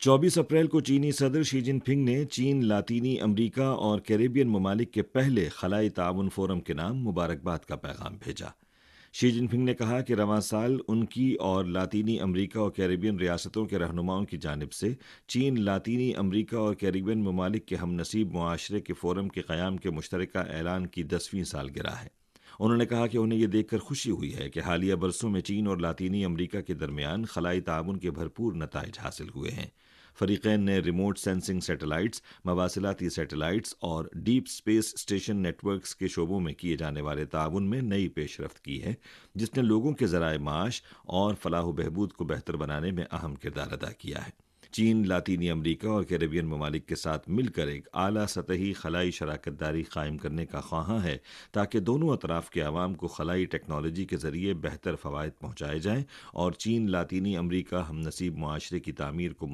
24 अप्रैल को चीनी सदर शी जिनपिंग ने चीन, लातीनी अमरीका और कैरेबियन ममालिक के पहले खलाई ताउन फोरम के नाम मुबारकबाद का पैगाम भेजा। शी जिनपिंग ने कहा कि रवां साल उनकी और लातीनी अमरीका और कैरेबियन रियासतों के रहनुमाओं की जानिब से चीन, लातीनी अमरीका और कैरेबियन ममालिक के हमनसीब मुआशरे के फोरम के क़याम के मुश्तरका ऐलान की 10वीं सालगिरह है। उन्होंने कहा कि उन्हें यह देखकर खुशी हुई है कि हालिया बरसों में चीन और लातीनी अमरीका के दरमियान खलाई ताउन के भरपूर नताइज हासिल हुए हैं। फरीकैन ने रिमोट सेंसिंग सैटेलाइट्स, मवासिलाती सैटेलाइट्स और डीप स्पेस स्टेशन नेटवर्क्स के शोबों में किए जाने वाले ताउन में नई पेशरफ्त की है, जिसने लोगों के ज़राए माश और फलाह बहबूद को बेहतर बनाने में अहम किरदार अदा किया है। चीन, लातीनी अमरीका और कैरेबियन ममालिक के साथ मिलकर एक आला सतही खलाई शराकत दारी कायम करने का ख्वाहां है, ताकि दोनों अतराफ के अवाम को खलाई टेक्नोलॉजी के ज़रिए बेहतर फ़वाइद पहुँचाए जाएँ और चीन, लातीनी अमरीका हमनसीब मुआशरे की तामीर को